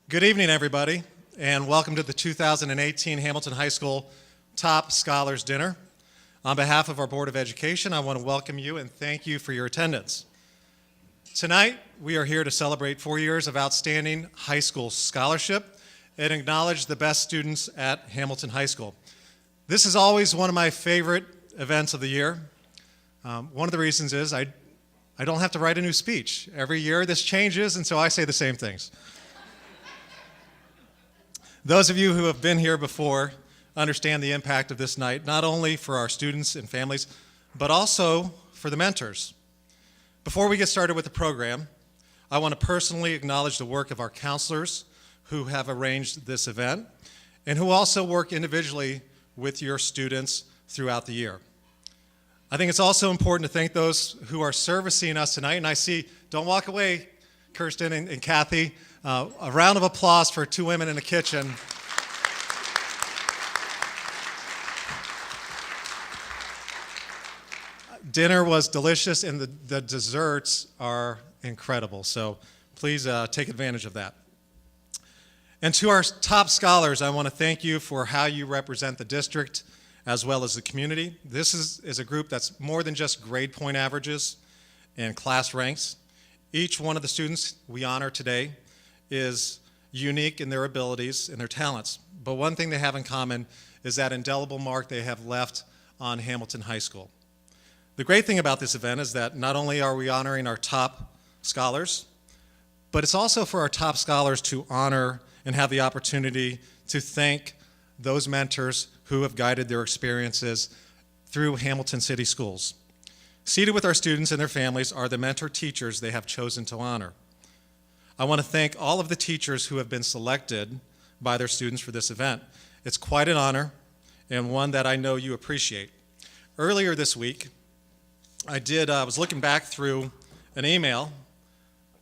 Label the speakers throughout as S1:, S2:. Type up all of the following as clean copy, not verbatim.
S1: Good evening, everybody, and welcome to the 2018 Hamilton High School Top Scholars Dinner. On behalf of our Board of Education, I want to welcome you and thank you for your attendance. Tonight, we are here to celebrate 4 years of outstanding high school scholarship and acknowledge the best students at Hamilton High School. This is always one of my favorite events of the year. One of the reasons is I don't have to write a new speech. Every year this changes, and so I say the same things. Those of you who have been here before understand the impact of this night, not only for our students and families, but also for the mentors. Before we get started with the program, I want to personally acknowledge the work of our counselors who have arranged this event and who also work individually with your students throughout the year. I think it's also important to thank those who are servicing us tonight, and I see, don't walk away, Kirsten and Kathy. A round of applause for two women in the kitchen. Dinner was delicious, and the desserts are incredible, so please take advantage of that. And to our top scholars, I want to thank you for how you represent the district as well as the community. This is a group that's more than just grade point averages and class ranks. Each one of the students we honor today is unique in their abilities and their talents. But one thing they have in common is that indelible mark they have left on Hamilton High School. The great thing about this event is that not only are we honoring our top scholars, but it's also for our top scholars to honor and have the opportunity to thank those mentors who have guided their experiences through Hamilton City Schools. Seated with our students and their families are the mentor teachers they have chosen to honor. I want to thank all of the teachers who have been selected by their students for this event. It's quite an honor and one that I know you appreciate. Earlier this week, I was looking back through an email.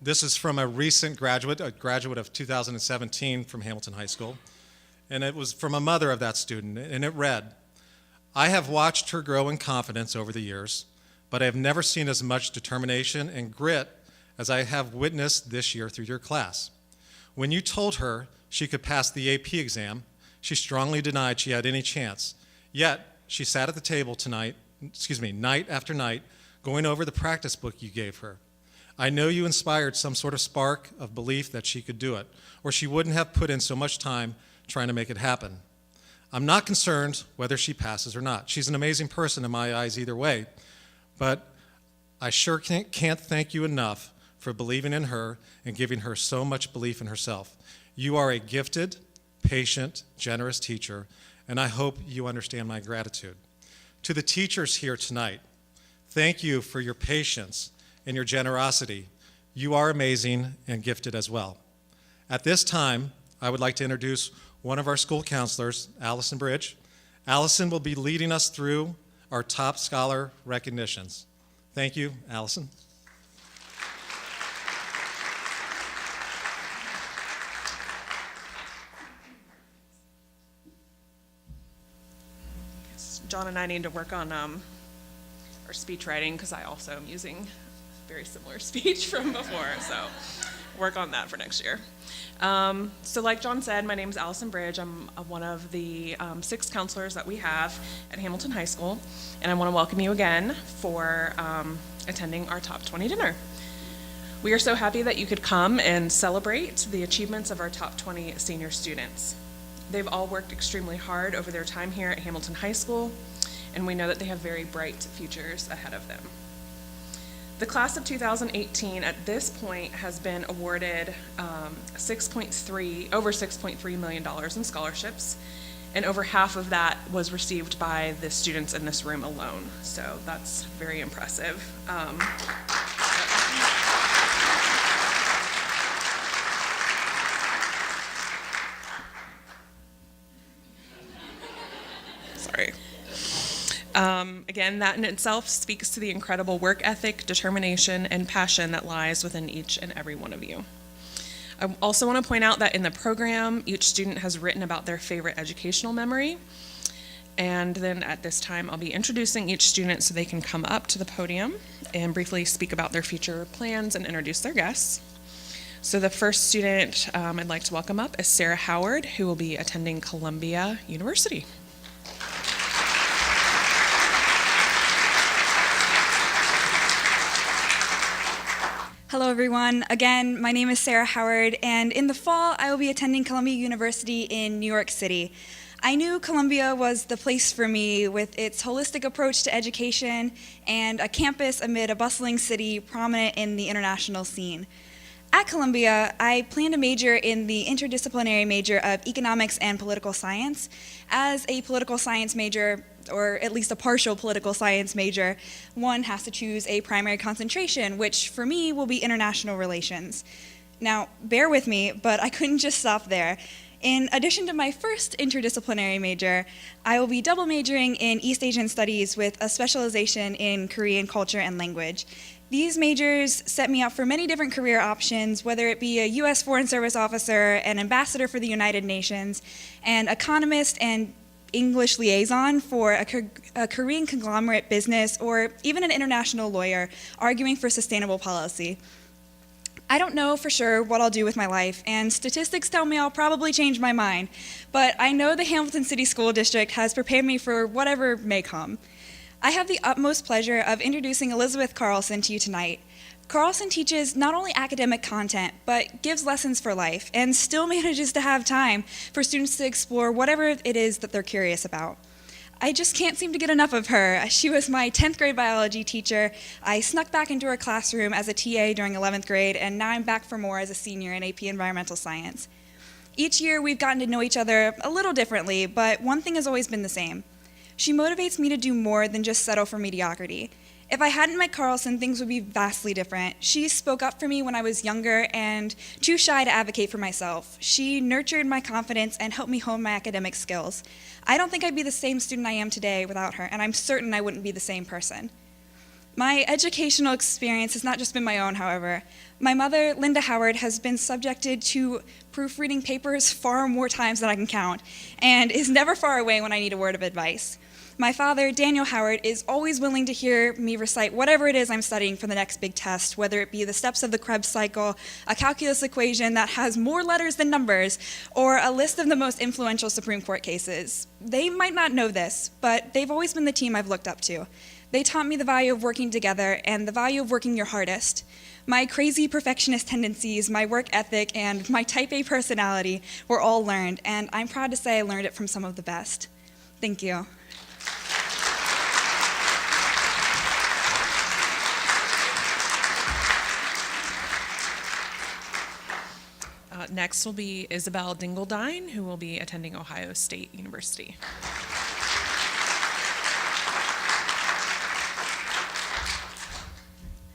S1: This is from a recent graduate, a graduate of 2017 from Hamilton High School, and it was from a mother of that student, and it read, "I have watched her grow in confidence over the years, but I have never seen as much determination and grit as I have witnessed this year through your class. When you told her she could pass the AP exam, she strongly denied she had any chance. Yet, she sat at the table night after night, going over the practice book you gave her. I know you inspired some sort of spark of belief that she could do it, or she wouldn't have put in so much time trying to make it happen. I'm not concerned whether she passes or not. She's an amazing person in my eyes either way, but I sure can't thank you enough for believing in her and giving her so much belief in herself. You are a gifted, patient, generous teacher, and I hope you understand my gratitude. To the teachers here tonight, thank you for your patience and your generosity. You are amazing and gifted as well. At this time, I would like to introduce one of our school counselors, Alison Bridge. Alison will be leading us through our top scholar recognitions. Thank you, Alison.
S2: John and I need to work on our speech writing because I also am using very similar speech from before, so work on that for next year. So like John said, my name is Alison Bridge. I'm one of the 6 counselors that we have at Hamilton High School, and I want to welcome you again for attending our Top 20 dinner. We are so happy that you could come and celebrate the achievements of our Top 20 senior students. They've all worked extremely hard over their time here at Hamilton High School, and we know that they have very bright futures ahead of them. The class of 2018 at this point has been awarded over $6.3 million in scholarships, and over half of that was received by the students in this room alone. So that's very impressive. Sorry. Again, that in itself speaks to the incredible work ethic, determination, and passion that lies within each and every one of you. I also want to point out that in the program, each student has written about their favorite educational memory. And then at this time, I'll be introducing each student so they can come up to the podium and briefly speak about their future plans and introduce their guests. So the first student I'd like to welcome up is Sarah Howard, who will be attending Columbia University.
S3: Hello everyone. Again, my name is Sarah Howard, and in the fall I will be attending Columbia University in New York City. I knew Columbia was the place for me with its holistic approach to education and a campus amid a bustling city prominent in the international scene. At Columbia, I plan to major in the interdisciplinary major of economics and political science. As a political science major, or at least a partial political science major, one has to choose a primary concentration, which for me will be international relations. Now, bear with me, but I couldn't just stop there. In addition to my first interdisciplinary major, I will be double majoring in East Asian Studies with a specialization in Korean culture and language. These majors set me up for many different career options, whether it be a U.S. Foreign Service officer, an ambassador for the United Nations, an economist and English liaison for a Korean conglomerate business, or even an international lawyer arguing for sustainable policy. I don't know for sure what I'll do with my life, and statistics tell me I'll probably change my mind, but I know the Hamilton City School District has prepared me for whatever may come. I have the utmost pleasure of introducing Elizabeth Carlson to you tonight. Carlson teaches not only academic content, but gives lessons for life, and still manages to have time for students to explore whatever it is that they're curious about. I just can't seem to get enough of her. She was my 10th grade biology teacher. I snuck back into her classroom as a TA during 11th grade, and now I'm back for more as a senior in AP Environmental Science. Each year, we've gotten to know each other a little differently, but one thing has always been the same. She motivates me to do more than just settle for mediocrity. If I hadn't met Carlson, things would be vastly different. She spoke up for me when I was younger and too shy to advocate for myself. She nurtured my confidence and helped me hone my academic skills. I don't think I'd be the same student I am today without her, and I'm certain I wouldn't be the same person. My educational experience has not just been my own, however. My mother, Linda Howard, has been subjected to proofreading papers far more times than I can count, and is never far away when I need a word of advice. My father, Daniel Howard, is always willing to hear me recite whatever it is I'm studying for the next big test, whether it be the steps of the Krebs cycle, a calculus equation that has more letters than numbers, or a list of the most influential Supreme Court cases. They might not know this, but they've always been the team I've looked up to. They taught me the value of working together and the value of working your hardest. My crazy perfectionist tendencies, my work ethic, and my type A personality were all learned, and I'm proud to say I learned it from some of the best. Thank you.
S2: Next will be Isabel Dingledine, who will be attending Ohio State University.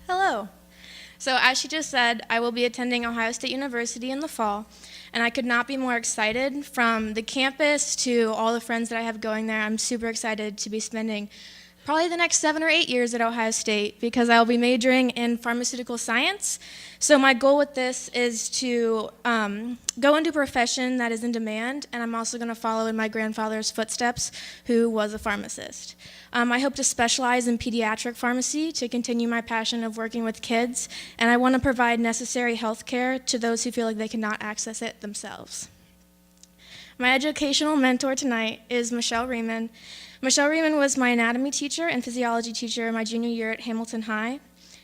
S4: Hello. So as she just said, I will be attending Ohio State University in the fall, and I could not be more excited. From the campus to all the friends that I have going there, I'm super excited to be spending probably the next 7 or 8 years at Ohio State because I'll be majoring in pharmaceutical science. So my goal with this is to go into a profession that is in demand, and I'm also going to follow in my grandfather's footsteps, who was a pharmacist. I hope to specialize in pediatric pharmacy to continue my passion of working with kids, and I want to provide necessary health care to those who feel like they cannot access it themselves. My educational mentor tonight is Michelle Riemann. Michelle Riemann was my anatomy teacher and physiology teacher my junior year at Hamilton High.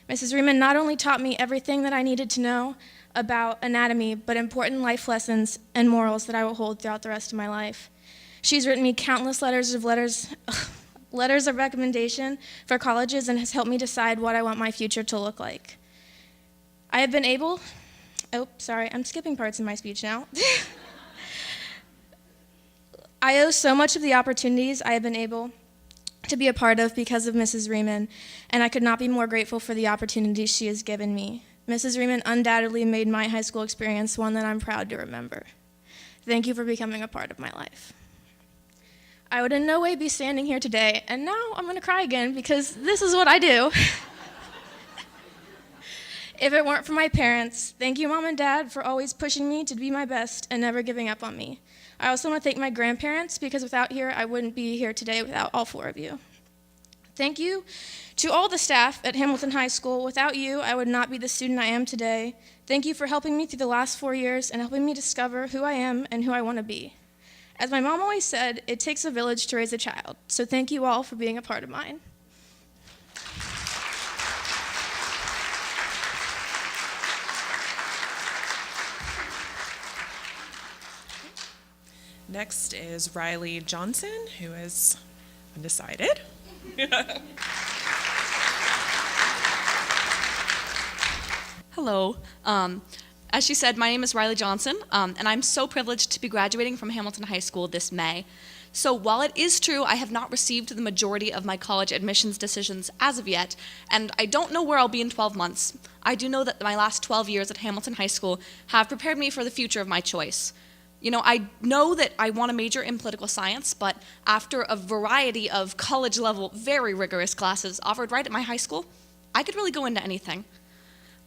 S4: Mrs. Riemann not only taught me everything that I needed to know about anatomy, but important life lessons and morals that I will hold throughout the rest of my life. She's written me countless letters of recommendation for colleges and has helped me decide what I want my future to look like. I have been able, I'm skipping parts in my speech now. I owe so much of the opportunities I have been able to be a part of because of Mrs. Riemann, and I could not be more grateful for the opportunities she has given me. Mrs. Riemann undoubtedly made my high school experience one that I'm proud to remember. Thank you for becoming a part of my life. I would in no way be standing here today, and now I'm going to cry again because this is what I do. If it weren't for my parents, thank you, Mom and Dad, for always pushing me to be my best and never giving up on me. I also want to thank my grandparents because without here, I wouldn't be here today without all 4 of you. Thank you to all the staff at Hamilton High School. Without you, I would not be the student I am today. Thank you for helping me through the last 4 years and helping me discover who I am and who I want to be. As my mom always said, it takes a village to raise a child, so thank you all for being a part of mine.
S2: Next is Riley Johnson, who is undecided.
S5: Hello. As she said, my name is Riley Johnson, and I'm so privileged to be graduating from Hamilton High School this May. So while it is true I have not received the majority of my college admissions decisions as of yet, and I don't know where I'll be in 12 months, I do know that my last 12 years at Hamilton High School have prepared me for the future of my choice. You know, I know that I want to major in political science, but after a variety of college-level, very rigorous classes offered right at my high school, I could really go into anything.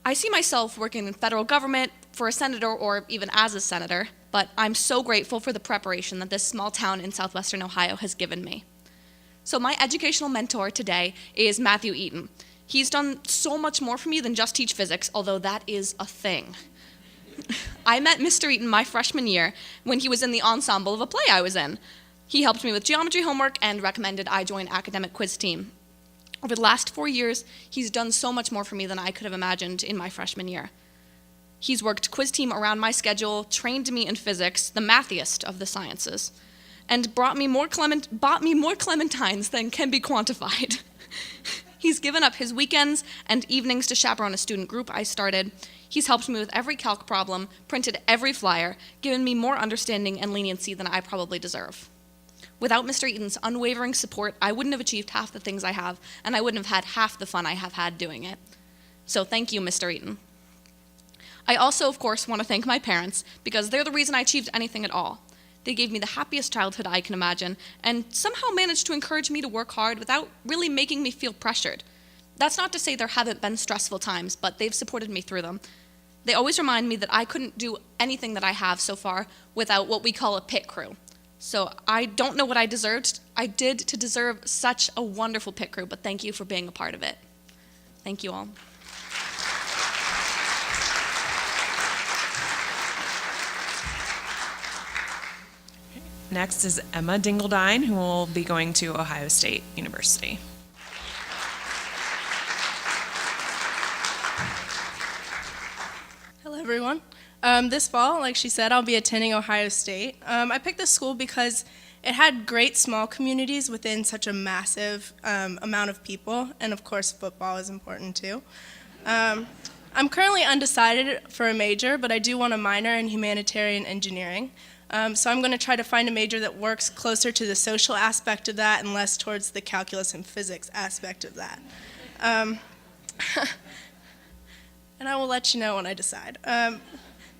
S5: I see myself working in federal government, for a senator, or even as a senator, but I'm so grateful for the preparation that this small town in southwestern Ohio has given me. So my educational mentor today is Matthew Eaton. He's done so much more for me than just teach physics, although that is a thing. I met Mr. Eaton my freshman year when he was in the ensemble of a play I was in. He helped me with geometry homework and recommended I join academic quiz team. Over the last 4 years, he's done so much more for me than I could have imagined in my freshman year. He's worked quiz team around my schedule, trained me in physics, the mathiest of the sciences, and bought me more clementines than can be quantified. He's given up his weekends and evenings to chaperone a student group I started. He's helped me with every calc problem, printed every flyer, given me more understanding and leniency than I probably deserve. Without Mr. Eaton's unwavering support, I wouldn't have achieved half the things I have, and I wouldn't have had half the fun I have had doing it. So thank you, Mr. Eaton. I also, of course, want to thank my parents, because they're the reason I achieved anything at all. They gave me the happiest childhood I can imagine, and somehow managed to encourage me to work hard without really making me feel pressured. That's not to say there haven't been stressful times, but they've supported me through them. They always remind me that I couldn't do anything that I have so far without what we call a pit crew. So I don't know what I did to deserve such a wonderful pit crew, but thank you for being a part of it. Thank you all.
S2: Next is Emma Dingledine, who will be going to Ohio State University.
S6: Hello, everyone. This fall, like she said, I'll be attending Ohio State. I picked this school because it had great small communities within such a massive amount of people, and of course, football is important too. I'm currently undecided for a major, but I do want a minor in humanitarian engineering. So I'm going to try to find a major that works closer to the social aspect of that and less towards the calculus and physics aspect of that. And I will let you know when I decide.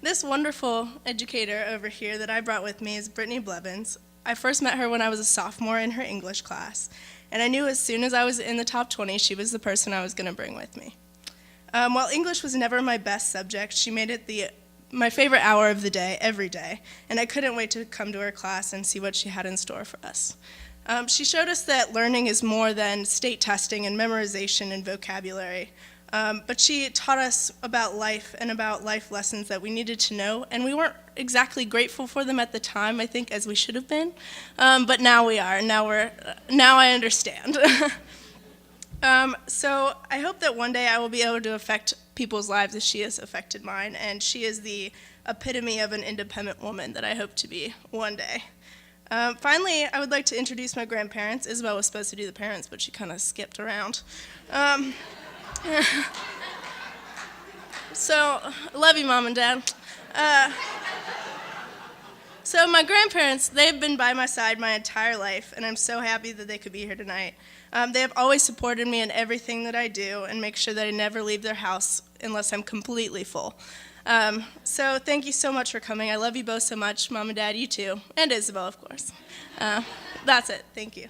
S6: This wonderful educator over here that I brought with me is Brittany Blevins. I first met her when I was a sophomore in her English class, and I knew as soon as I was in the top 20, she was the person I was going to bring with me. While English was never my best subject, she made it my favorite hour of the day, every day, and I couldn't wait to come to her class and see what she had in store for us. She showed us that learning is more than state testing and memorization and vocabulary, but she taught us about life and about life lessons that we needed to know, and we weren't exactly grateful for them at the time, I think, as we should have been, but now we are, and now I understand. So I hope that one day I will be able to affect people's lives as she has affected mine, and she is the epitome of an independent woman that I hope to be one day. Finally, I would like to introduce my grandparents. Isabel was supposed to do the parents, but she kind of skipped around. So, I love you, Mom and Dad. So my grandparents, they've been by my side my entire life, and I'm so happy that they could be here tonight. They have always supported me in everything that I do and make sure that I never leave their house unless I'm completely full. So thank you so much for coming. I love you both so much. Mom and Dad, you too. And Isabel, of course. That's it. Thank you.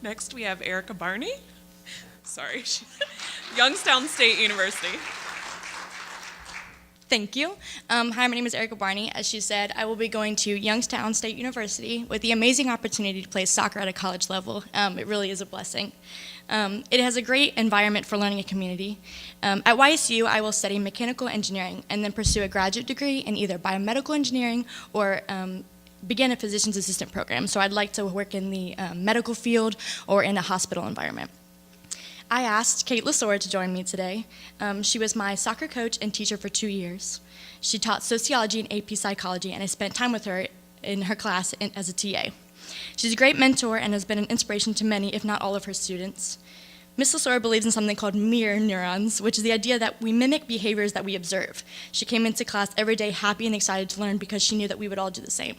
S2: Next, we have Erica Barney. Sorry, Youngstown State University.
S7: Thank you. Hi, my name is Barney. As she said, I will be going to Youngstown State University with the amazing opportunity to play soccer at a college level. It really is a blessing. It has a great environment for learning a community. At YSU, I will study mechanical engineering and then pursue a graduate degree in either biomedical engineering or begin a physician's assistant program. So I'd like to work in the medical field or in a hospital environment. I asked Kate Lesore to join me today. She was my soccer coach and teacher for 2 years. She taught sociology and AP psychology, and I spent time with her in her class as a TA. She's a great mentor and has been an inspiration to many, if not all of her students. Ms. Lesore believes in something called mirror neurons, which is the idea that we mimic behaviors that we observe. She came into class every day happy and excited to learn because she knew that we would all do the same.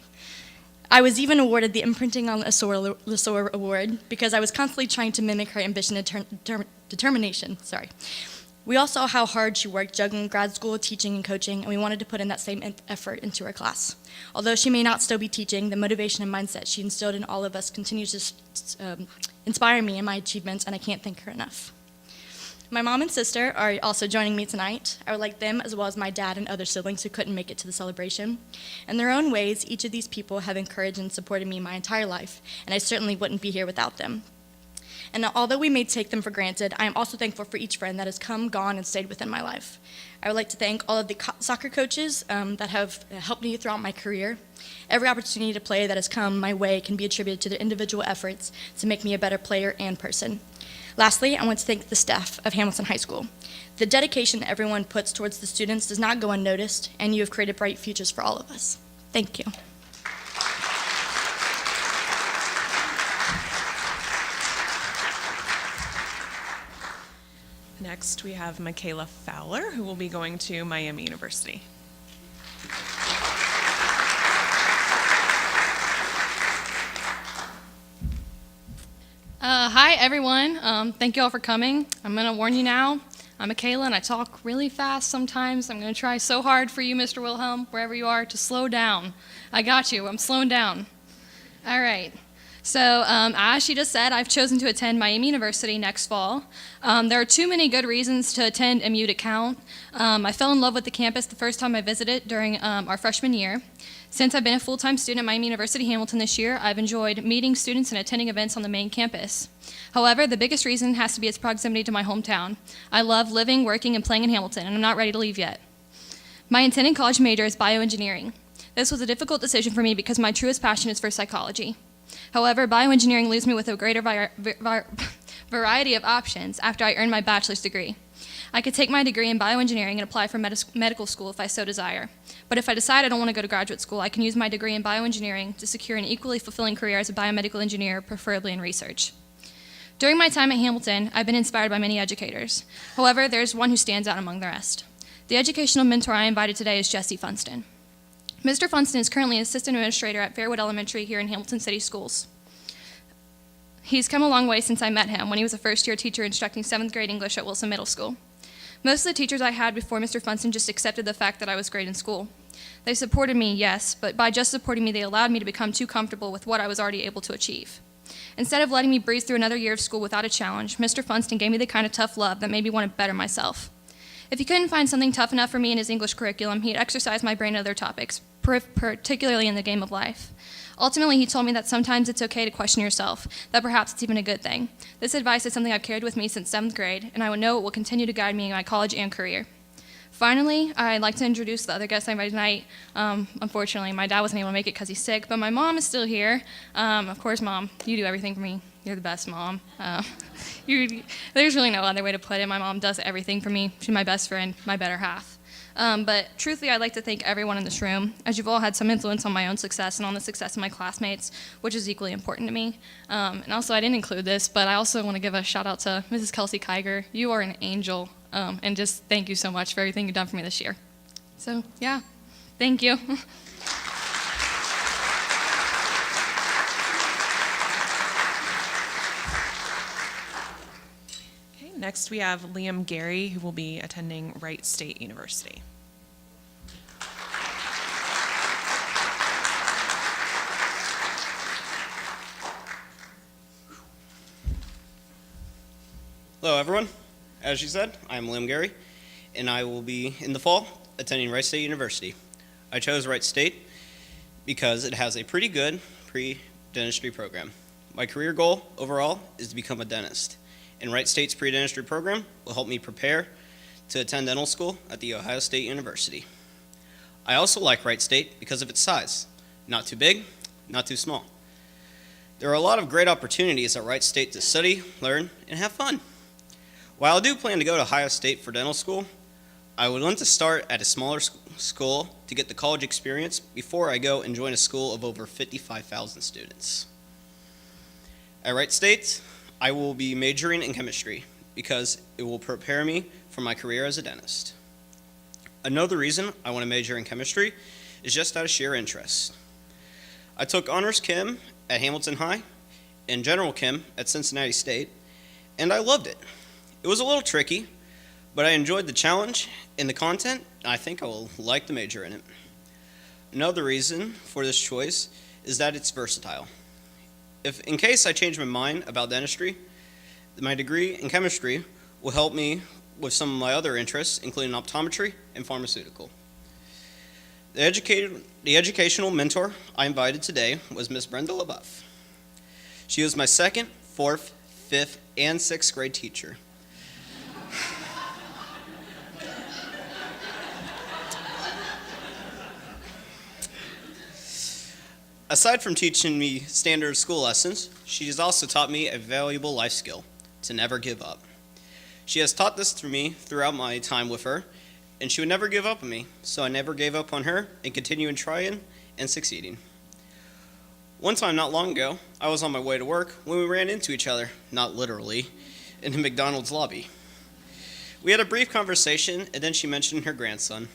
S7: I was even awarded the Imprinting on Lesore Award because I was constantly trying to mimic her ambition and determination. We all saw how hard she worked juggling grad school, teaching, and coaching, and we wanted to put in that same effort into her class. Although she may not still be teaching, the motivation and mindset she instilled in all of us continues to inspire me in my achievements, and I can't thank her enough. My mom and sister are also joining me tonight. I would like them, as well as my dad and other siblings who couldn't make it to the celebration. In their own ways, each of these people have encouraged and supported me my entire life, and I certainly wouldn't be here without them. And although we may take them for granted, I am also thankful for each friend that has come, gone, and stayed within my life. I would like to thank all of the soccer coaches that have helped me throughout my career. Every opportunity to play that has come my way can be attributed to their individual efforts to make me a better player and person. Lastly, I want to thank the staff of Hamilton High School. The dedication everyone puts towards the students does not go unnoticed, and you have created bright futures for all of us. Thank you.
S2: Next, we have Michaela Fowler, who will be going to Miami University.
S8: Hi, everyone. Thank you all for coming. I'm going to warn you now. I'm Michaela, and I talk really fast sometimes. I'm going to try so hard for you, Mr. Wilhelm, wherever you are, to slow down. I got you. I'm slowing down. All right. So, as she just said, I've chosen to attend Miami University next fall. There are too many good reasons to attend MU to count. I fell in love with the campus the first time I visited during our freshman year. Since I've been a full-time student at Miami University Hamilton this year, I've enjoyed meeting students and attending events on the main campus. However, the biggest reason has to be its proximity to my hometown. I love living, working, and playing in Hamilton, and I'm not ready to leave yet. My intended college major is bioengineering. This was a difficult decision for me because my truest passion is for psychology. However, bioengineering leaves me with a greater variety of options after I earn my bachelor's degree. I could take my degree in bioengineering and apply for medical school if I so desire. But if I decide I don't want to go to graduate school, I can use my degree in bioengineering to secure an equally fulfilling career as a biomedical engineer, preferably in research. During my time at Hamilton, I've been inspired by many educators. However, there's one who stands out among the rest. The educational mentor I invited today is Jesse Funston. Mr. Funston is currently an assistant administrator at Fairwood Elementary here in Hamilton City Schools. He's come a long way since I met him when he was a first-year teacher instructing 7th grade English at Wilson Middle School. Most of the teachers I had before Mr. Funston just accepted the fact that I was great in school. They supported me, yes, but by just supporting me, they allowed me to become too comfortable with what I was already able to achieve. Instead of letting me breeze through another year of school without a challenge, Mr. Funston gave me the kind of tough love that made me want to better myself. If he couldn't find something tough enough for me in his English curriculum, he'd exercise my brain in other topics, particularly in the game of life. Ultimately, he told me that sometimes it's okay to question yourself, that perhaps it's even a good thing. This advice is something I've carried with me since 7th grade, and I know it will continue to guide me in my college and career. Finally, I'd like to introduce the other guest I invited tonight. Unfortunately, my dad wasn't able to make it because he's sick, but my mom is still here. Of course, Mom, you do everything for me. You're the best mom. There's really no other way to put it. My mom does everything for me. She's my best friend, my better half. But truthfully, I'd like to thank everyone in this room, as you've all had some influence on my own success and on the success of my classmates, which is equally important to me. And also, I didn't include this, but I also want to give a shout out to Mrs. Kelsey Kiger. You are an angel, and just thank you so much for everything you've done for me this year. So, yeah, thank you.
S2: Next, we have Liam Gary, who will be attending Wright State University.
S9: Hello, everyone. As she said, I'm Liam Gary, and I will be, in the fall, attending Wright State University. I chose Wright State because it has a pretty good pre-dentistry program. My career goal overall is to become a dentist, and Wright State's pre-dentistry program will help me prepare to attend dental school at The Ohio State University. I also like Wright State because of its size. Not too big, not too small. There are a lot of great opportunities at Wright State to study, learn, and have fun. While I do plan to go to Ohio State for dental school, I would want to start at a smaller school to get the college experience before I go and join a school of over 55,000 students. At Wright State, I will be majoring in chemistry because it will prepare me for my career as a dentist. Another reason I want to major in chemistry is just out of sheer interest. I took honors chem at Hamilton High and general chem at Cincinnati State, and I loved it. It was a little tricky, but I enjoyed the challenge and the content, and I think I will like to major in it. Another reason for this choice is that it's versatile. If in case I change my mind about dentistry, my degree in chemistry will help me with some of my other interests, including optometry and pharmaceutical. The educational mentor I invited today was Miss Brenda LaBeouf. She was my 2nd, 4th, 5th, and 6th grade teacher. Aside from teaching me standard school lessons, she has also taught me a valuable life skill, to never give up. She has taught this to me throughout my time with her, and she would never give up on me, so I never gave up on her and continue trying and succeeding. One time not long ago, I was on my way to work when we ran into each other, not literally, in the McDonald's lobby. We had a brief conversation, and then she mentioned her grandson.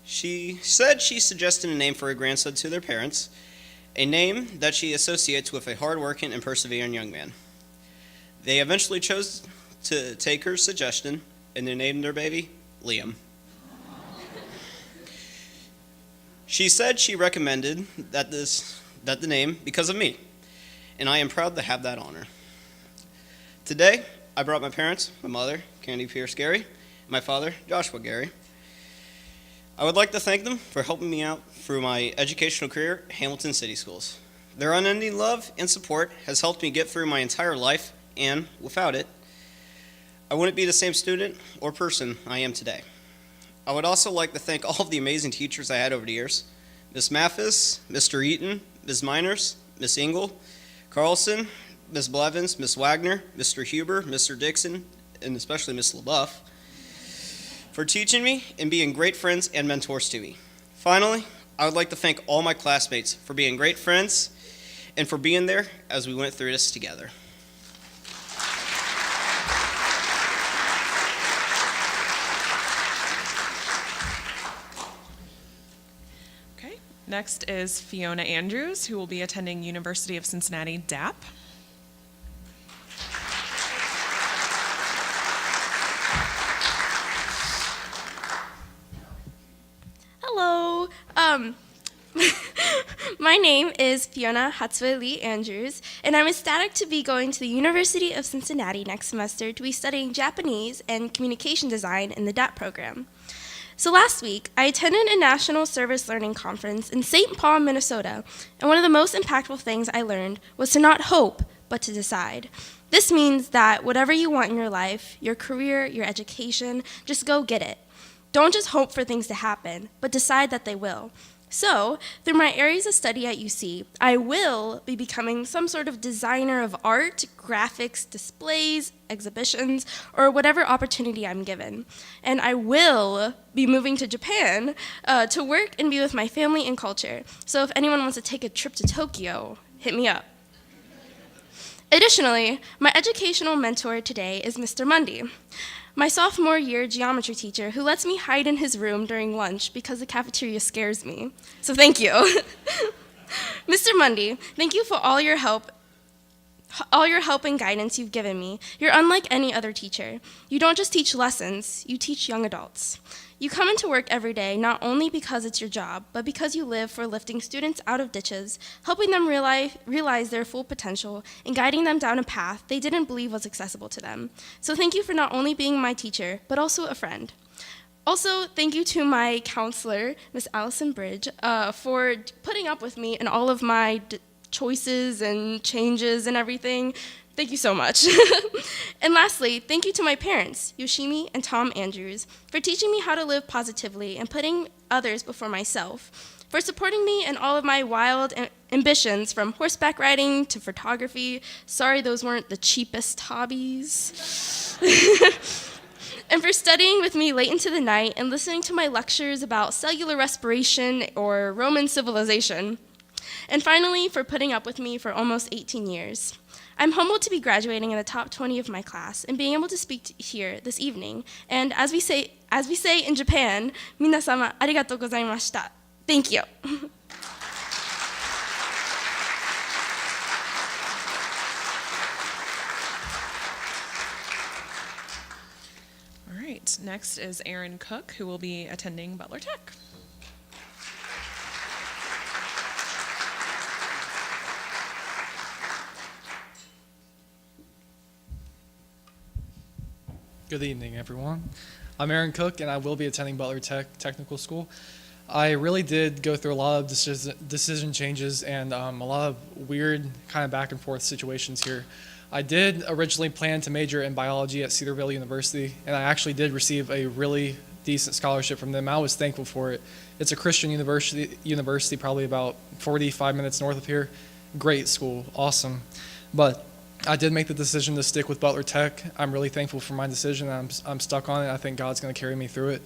S9: She said she suggested a name for her grandson to their parents, a name that she associates with a hardworking and persevering young man. They eventually chose to take her suggestion, and they named their baby Liam. She said she recommended that the name because of me, and I am proud to have that honor. Today, I brought my parents, my mother, Candy Pierce Gary, and my father, Joshua Gary. I would like to thank them for helping me out through my educational career at Hamilton City Schools. Their unending love and support has helped me get through my entire life, and without it, I wouldn't be the same student or person I am today. I would also like to thank all of the amazing teachers I had over the years. Ms. Mathis, Mr. Eaton, Ms. Miners, Ms. Engel, Carlson, Ms. Blevins, Ms. Wagner, Mr. Huber, Mr. Dixon, and especially Ms. LaBeouf, for teaching me and being great friends and mentors to me. Finally, I would like to thank all my classmates for being great friends and for being there as we went through this together.
S2: Okay, next is Fiona Andrews, who will be attending University of Cincinnati DAP.
S7: Hello. My name is Fiona Lee Andrews, and I'm ecstatic to be going to the University of Cincinnati next semester to be studying Japanese and communication design in the DAP program. So last week, I attended a National Service Learning Conference in St. Paul, Minnesota, and one of the most impactful things I learned was to not hope, but to decide. This means that whatever you want in your life, your career, your education, just go get it. Don't just hope for things to happen, but decide that they will. So, through my areas of study at UC, I will be becoming some sort of designer of art, graphics, displays, exhibitions, or whatever opportunity I'm given. And I will be moving to Japan to work and be with my family and culture. So if anyone wants to take a trip to Tokyo, hit me up. Additionally, my educational mentor today is Mr. Mundy, my sophomore year geometry teacher who lets me hide in his room during lunch because the cafeteria scares me. So thank you. Mr. Mundy, thank you for all your help and guidance you've given me. You're unlike any other teacher. You don't just teach lessons, you teach young adults. You come into work every day not only because it's your job, but because you live for lifting students out of ditches, helping them realize their full potential, and guiding them down a path they didn't believe was accessible to them. So thank you for not only being my teacher, but also a friend.
S6: Also, thank you to my counselor, Miss Alison Bridge, for putting up with me and all of my choices and changes and everything. Thank you so much. And lastly, thank you to my parents, Yoshimi and Tom Andrews, for teaching me how to live positively and putting others before myself, for supporting me in all of my wild ambitions, from horseback riding to photography. Sorry, those weren't the cheapest hobbies. And for studying with me late into the night and listening to my lectures about cellular respiration or Roman civilization. And finally, for putting up with me for almost 18 years. I'm humbled to be graduating in the top 20 of my class and being able to speak here this evening. And as we say in Japan, minasama arigatou gozaimashita. Thank you.
S2: All right, next is Erin Cook, who will be attending Butler Tech.
S10: Good evening, everyone. I'm Erin Cook, and I will be attending Butler Technical School. I really did go through a lot of decision changes and a lot of weird kind of back and forth situations here. I did originally plan to major in biology at Cedarville University, and I actually did receive a really decent scholarship from them. I was thankful for it. It's a Christian university probably about 45 minutes north of here. Great school, awesome. But I did make the decision to stick with Butler Tech. I'm really thankful for my decision. I'm stuck on it. I think God's going to carry me through it.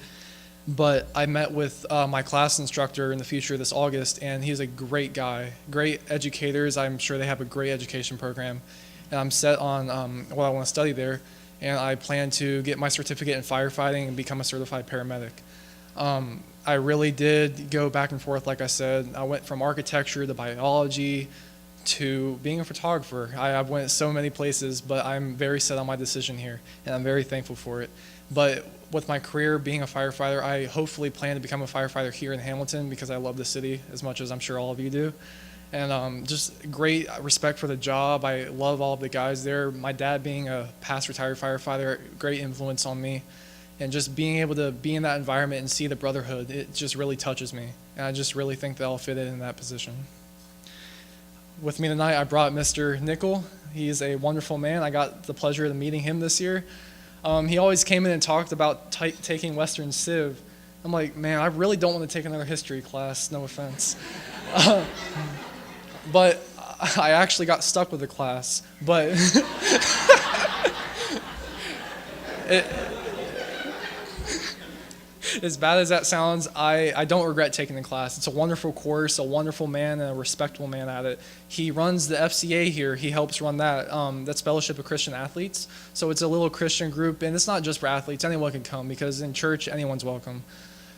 S10: But I met with my class instructor in the future this August, and he's a great guy, great educators. I'm sure they have a great education program. And I'm set on what I want to study there, and I plan to get my certificate in firefighting and become a certified paramedic. I really did go back and forth, like I said. I went from architecture to biology to being a photographer. I went so many places, but I'm very set on my decision here, and I'm very thankful for it. But with my career being a firefighter, I hopefully plan to become a firefighter here in Hamilton because I love the city as much as I'm sure all of you do. And just great respect for the job. I love all of the guys there. My dad being a past retired firefighter, great influence on me. And just being able to be in that environment and see the brotherhood, it just really touches me. And I just really think that I'll fit in that position. With me tonight, I brought Mr. Nickel. He's a wonderful man. I got the pleasure of meeting him this year. He always came in and talked about taking Western Civ. I'm like, man, I really don't want to take another history class, no offense. But I actually got stuck with the class. But as bad as that sounds, I don't regret taking the class. It's a wonderful course, a wonderful man, and a respectable man at it. He runs the FCA here. He helps run that. That's Fellowship of Christian Athletes. So it's a little Christian group, and it's not just for athletes. Anyone can come because in church, anyone's welcome.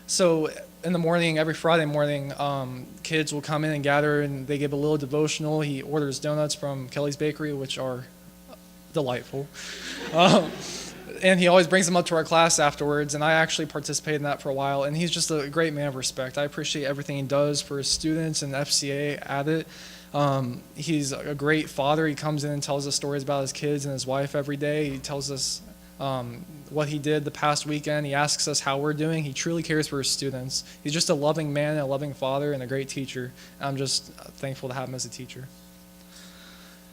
S10: So in the morning, every Friday morning, kids will come in and gather, and they give a little devotional. He orders donuts from Kelly's Bakery, which are delightful. And he always brings them up to our class afterwards, and I actually participated in that for a while, and he's just a great man of respect. I appreciate everything he does for his students and FCA at it. He's a great father. He comes in and tells us stories about his kids and his wife every day. He tells us what he did the past weekend. He asks us how we're doing. He truly cares for his students. He's just a loving man and a loving father and a great teacher. I'm just thankful to have him as a teacher.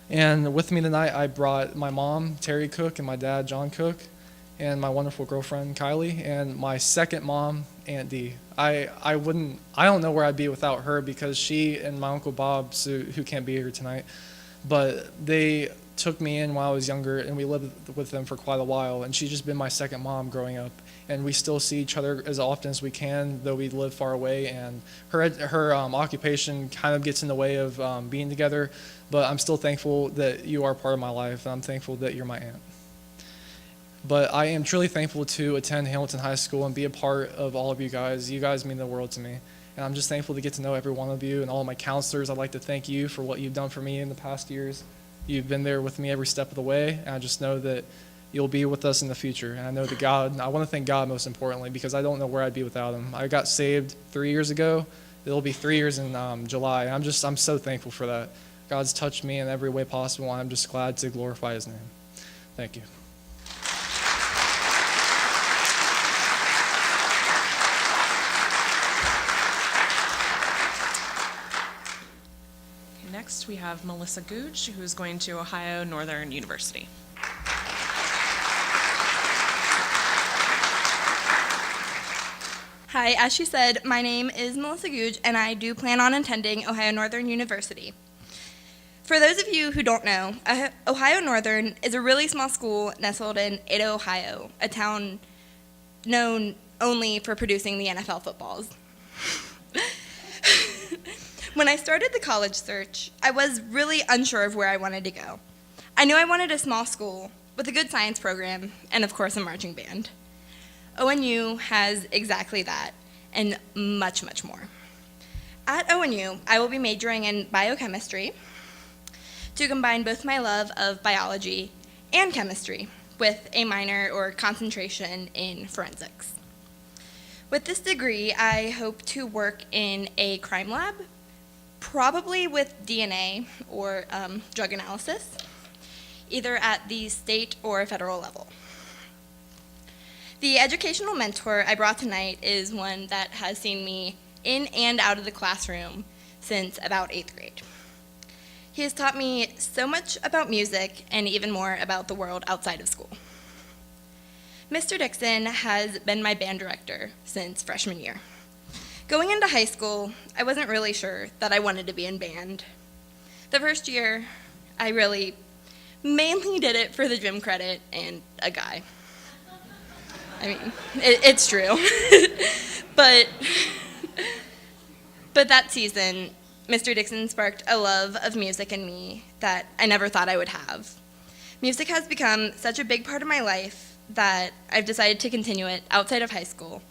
S10: And with me tonight, I brought my mom, Terry Cook, and my dad, John Cook, and my wonderful girlfriend, Kylie, and my second mom, Aunt Dee. I don't know where I'd be without her because she and my Uncle Bob, who can't be here tonight, but they took me in when I was younger, and we lived with them for quite a while, and she's just been my second mom growing up, and we still see each other as often as we can, though we live far away, and her occupation kind of gets in the way of being together, but I'm still thankful that you are part of my life, and I'm thankful that you're my aunt. But I am truly thankful to attend Hamilton High School and be a part of all of you guys. You guys mean the world to me. And I'm just thankful to get to know every one of you and all of my counselors. I'd like to thank you for what you've done for me in the past years. You've been there with me every step of the way, and I just know that you'll be with us in the future. And I know that God, I want to thank God most importantly, because I don't know where I'd be without him. I got saved 3 years ago. It'll be 3 years in July. I'm so thankful for that. God's touched me in every way possible, and I'm just glad to glorify his name. Thank you.
S2: Next, we have Melissa Gooch, who's going to Ohio Northern University.
S7: Hi, as she said, my name is Melissa Googe, and I do plan on attending Ohio Northern University. For those of you who don't know, Ohio Northern is a really small school nestled in Ada, Ohio, a town known only for producing the NFL footballs. When I started the college search, I was really unsure of where I wanted to go. I knew I wanted a small school with a good science program and, of course, a marching band. ONU has exactly that and much, much more. At ONU, I will be majoring in biochemistry to combine both my love of biology and chemistry with a minor or concentration in forensics. With this degree, I hope to work in a crime lab, probably with DNA or drug analysis, either at the state or federal level. The educational mentor I brought tonight is one that has seen me in and out of the classroom since about 8th grade. He has taught me so much about music and even more about the world outside of school. Mr. Dixon has been my band director since freshman year. Going into high school, I wasn't really sure that I wanted to be in band. The first year, I really mainly did it for the gym credit and a guy. I mean, it's true. But that season, Mr. Dixon sparked a love of music in me that I never thought I would have. Music has become such a big part of my life that I've decided to continue it outside of high school,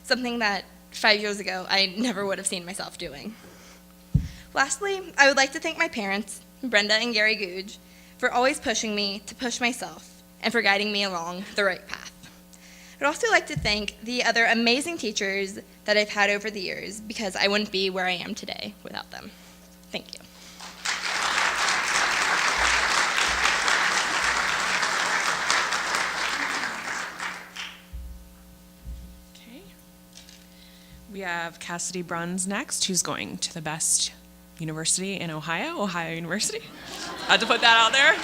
S7: something that 5 years ago I never would have seen myself doing. Lastly, I would like to thank my parents, Brenda and Gary Googe, for always pushing me to push myself and for guiding me along the right path. I'd also like to thank the other amazing teachers that I've had over the years, because I wouldn't be where I am today without them. Thank you.
S2: Okay. We have Cassidy Bruns next, who's going to the best university in Ohio, Ohio University. Had to put that out there.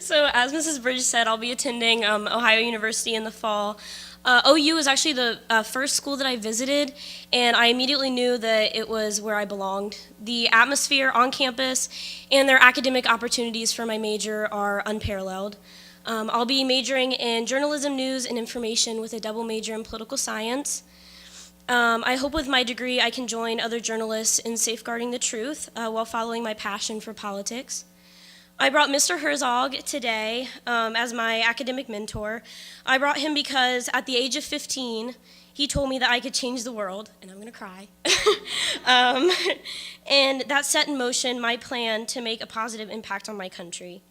S11: So as Mrs. Bridges said, I'll be attending Ohio University in the fall. OU was actually the first school that I visited, and I immediately knew that it was where I belonged. The atmosphere on campus and their academic opportunities for my major are unparalleled. I'll be majoring in journalism, news, and information with a double major in political science. I hope with my degree I can join other journalists in safeguarding the truth while following my passion for politics. I brought Mr. Herzog today as my academic mentor. I brought him because at the age of 15, he told me that I could change the world, and I'm gonna cry. And that set in motion my plan to make a positive impact on my country.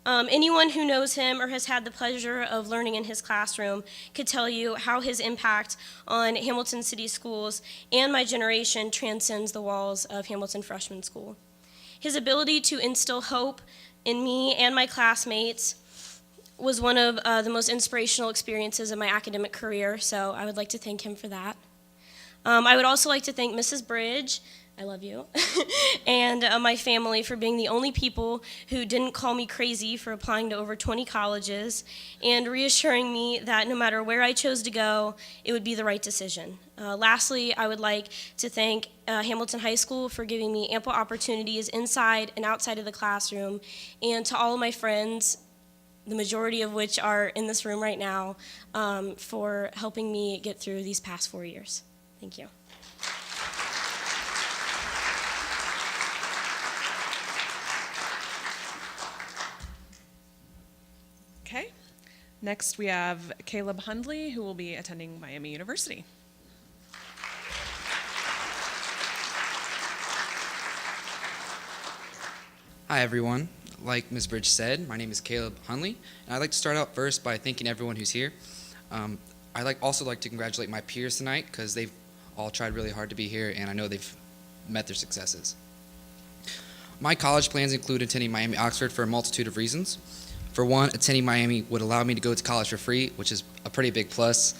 S11: Anyone who knows him or has had the pleasure of learning in his classroom could tell you how his impact on Hamilton City schools and my generation transcends the walls of Hamilton Freshman School. His ability to instill hope in me and my classmates was one of the most inspirational experiences of my academic career, so I would like to thank him for that. I would also like to thank Mrs. Bridge, I love you, and my family for being the only people who didn't call me crazy for applying to over 20 colleges and reassuring me that no matter where I chose to go, it would be the right decision. Lastly, I would like to thank Hamilton High School for giving me ample opportunities inside and outside of the classroom, and to all of my friends, the majority of which are in this room right now, for helping me get through these past 4 years. Thank you.
S2: Okay. Next, we have Caleb Hundley, who will be attending Miami University.
S12: Hi everyone. Like Ms. Bridge said, my name is Caleb Hundley, and I'd like to start out first by thanking everyone who's here. I'd also like to congratulate my peers tonight, because they've all tried really hard to be here, and I know they've met their successes. My college plans include attending Miami Oxford for a multitude of reasons. For one, attending Miami would allow me to go to college for free, which is a pretty big plus.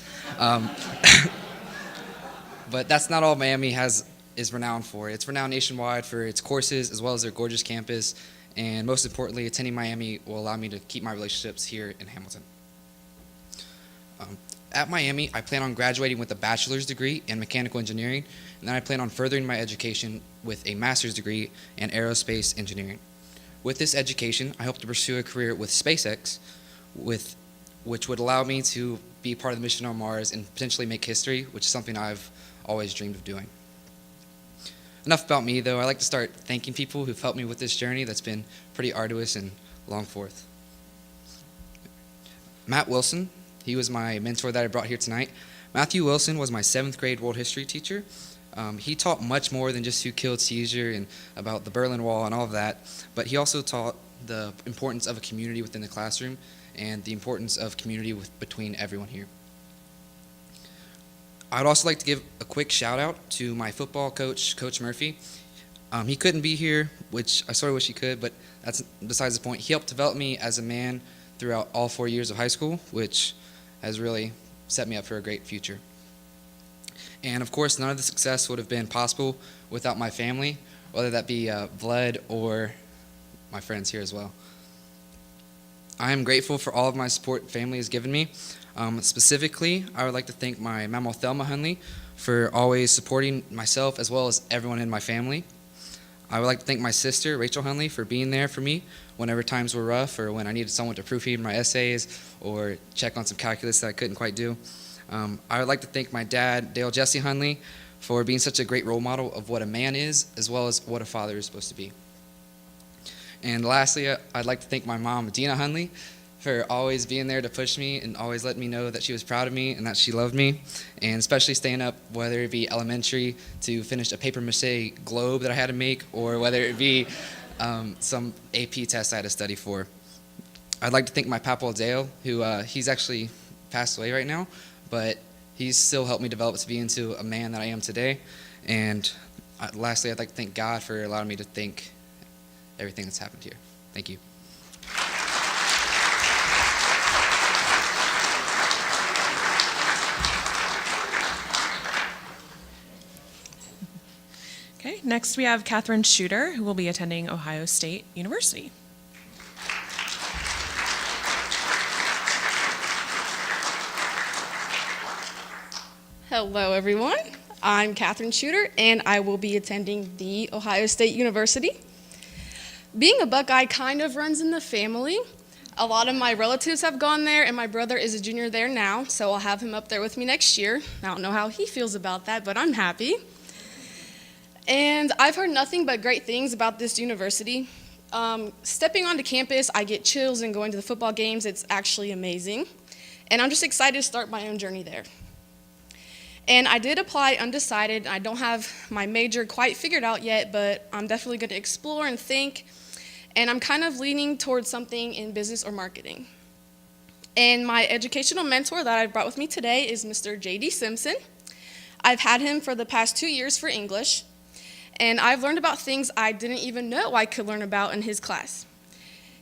S12: But that's not all Miami is renowned for. It's renowned nationwide for its courses as well as their gorgeous campus. And most importantly, attending Miami will allow me to keep my relationships here in Hamilton. At Miami, I plan on graduating with a bachelor's degree in mechanical engineering, and then I plan on furthering my education with a master's degree in aerospace engineering. With this education, I hope to pursue a career with SpaceX, which would allow me to be part of the mission on Mars and potentially make history, which is something I've always dreamed of doing. Enough about me, though. I like to start thanking people who've helped me with this journey that's been pretty arduous and long forth. Matt Wilson, he was my mentor that I brought here tonight. Matthew Wilson was my 7th grade world history teacher. He taught much more than just who killed Caesar and about the Berlin Wall and all of that, but he also taught the importance of a community within the classroom and the importance of community between everyone here. I'd also like to give a quick shout out to my football coach, Coach Murphy. He couldn't be here, which I sort of wish he could, but that's besides the point. He helped develop me as a man throughout all 4 years of high school, which has really set me up for a great future. And of course, none of the success would have been possible without my family, whether that be blood or my friends here as well. I am grateful for all of my support family has given me. Specifically, I would like to thank my mama Thelma Hundley for always supporting myself as well as everyone in my family. I would like to thank my sister, Rachel Hundley, for being there for me whenever times were rough or when I needed someone to proofread my essays or check on some calculus that I couldn't quite do. I would like to thank my dad, Dale Jesse Hundley, for being such a great role model of what a man is as well as what a father is supposed to be. And lastly, I'd like to thank my mom, Dina Hundley, for always being there to push me and always letting me know that she was proud of me and that she loved me, and especially staying up, whether it be elementary to finish a paper mache globe that I had to make, or whether it be some AP test I had to study for. I'd like to thank my papa Dale, who he's actually passed away right now, but he's still helped me develop to be into a man that I am today. And lastly, I'd like to thank God for allowing me to think everything that's happened here. Thank you.
S2: Okay, next we have Catherine Shooter, who will be attending Ohio State University.
S13: Hello, everyone. I'm Catherine Shooter, and I will be attending the Ohio State University. Being a Buckeye kind of runs in the family. A lot of my relatives have gone there, and my brother is a junior there now, so I'll have him up there with me next year. I don't know how he feels about that, but I'm happy. And I've heard nothing but great things about this university. Stepping onto campus, I get chills, and going to the football games, it's actually amazing. And I'm just excited to start my own journey there. And I did apply undecided. I don't have my major quite figured out yet, but I'm definitely going to explore and think. And I'm kind of leaning towards something in business or marketing. And my educational mentor that I brought with me today is Mr. J.D. Simpson. I've had him for the past 2 years for English. And I've learned about things I didn't even know I could learn about in his class.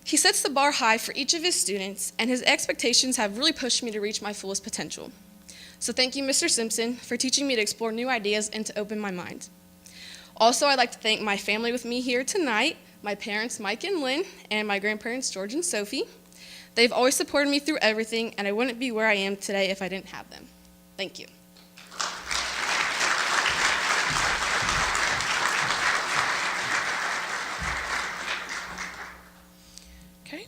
S13: He sets the bar high for each of his students, and his expectations have really pushed me to reach my fullest potential. So thank you, Mr. Simpson, for teaching me to explore new ideas and to open my mind. Also, I'd like to thank my family with me here tonight, my parents, Mike and Lynn, and my grandparents, George and Sophie. They've always supported me through everything, and I wouldn't be where I am today if I didn't have them. Thank you.
S2: Okay.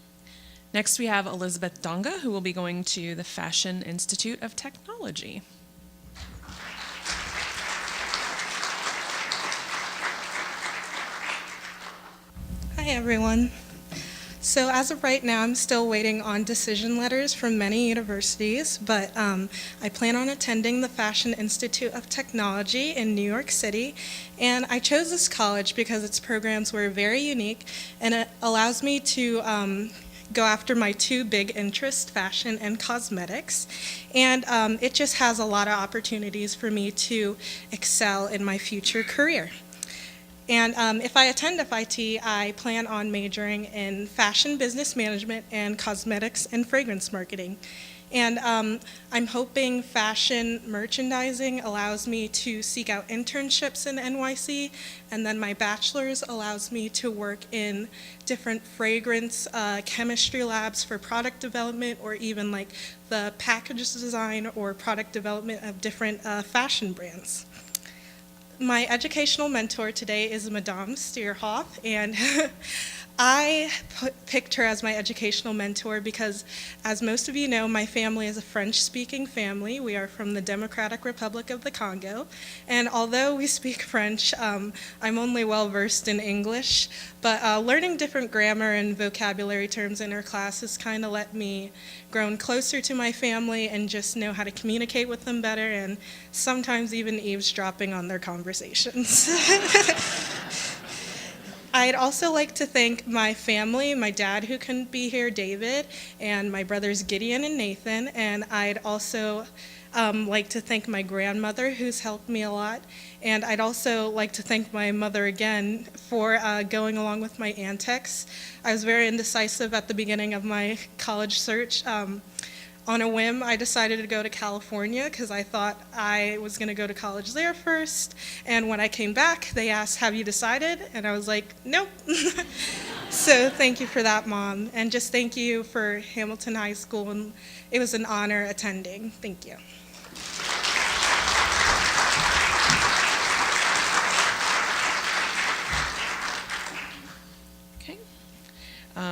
S2: Next, we have Elizabeth Donga, who will be going to the Fashion Institute of Technology.
S14: Hi, everyone. So as of right now, I'm still waiting on decision letters from many universities, but I plan on attending the Fashion Institute of Technology in New York City, and I chose this college because its programs were very unique, and it allows me to go after my two big interests, fashion and cosmetics, and it just has a lot of opportunities for me to excel in my future career. And if I attend FIT, I plan on majoring in fashion business management and cosmetics and fragrance marketing. And I'm hoping fashion merchandising allows me to seek out internships in NYC, and then my bachelor's allows me to work in different fragrance chemistry labs for product development, or even like the package design or product development of different fashion brands. My educational mentor today is Madame Stierhoff, and I picked her as my educational mentor because, as most of you know, my family is a French-speaking family. We are from the Democratic Republic of the Congo, and although we speak French, I'm only well-versed in English, but learning different grammar and vocabulary terms in her class has kind of let me grow closer to my family and just know how to communicate with them better, and sometimes even eavesdropping on their conversations. I'd also like to thank my family, my dad who couldn't be here, David, and my brothers Gideon and Nathan, and I'd also like to thank my grandmother who's helped me a lot, and I'd also like to thank my mother again for going along with my antics. I was very indecisive at the beginning of my college search. On a whim, I decided to go to California because I thought I was going to go to college there first. And when I came back, they asked, "Have you decided?" And I was like, "Nope." So thank you for that, Mom. And just thank you for Hamilton High School. And it was an honor attending. Thank you.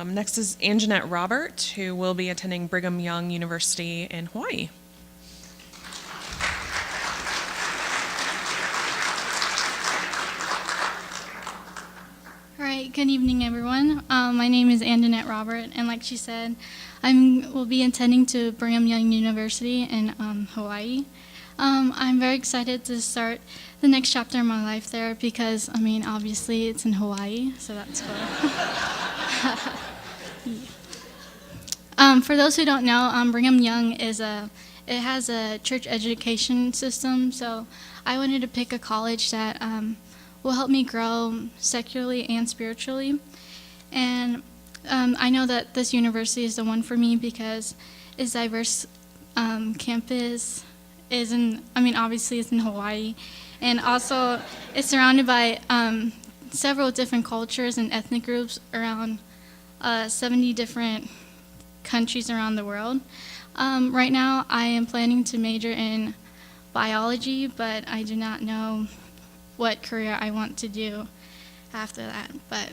S2: Next is Anjanette Robert, who will be attending Brigham Young University in Hawaii.
S15: All right, good evening, everyone. My name is Anjanette Robert, and like she said, will be attending to Brigham Young University in Hawaii. I'm very excited to start the next chapter of my life there because, obviously it's in Hawaii, so that's cool. For those who don't know, Brigham Young has a church education system, so I wanted to pick a college that will help me grow secularly and spiritually. And I know that this university is the one for me because its diverse campus obviously it's in Hawaii, and also it's surrounded by several different cultures and ethnic groups around 70 different countries around the world. Right now, I am planning to major in biology, but I do not know what career I want to do after that. But,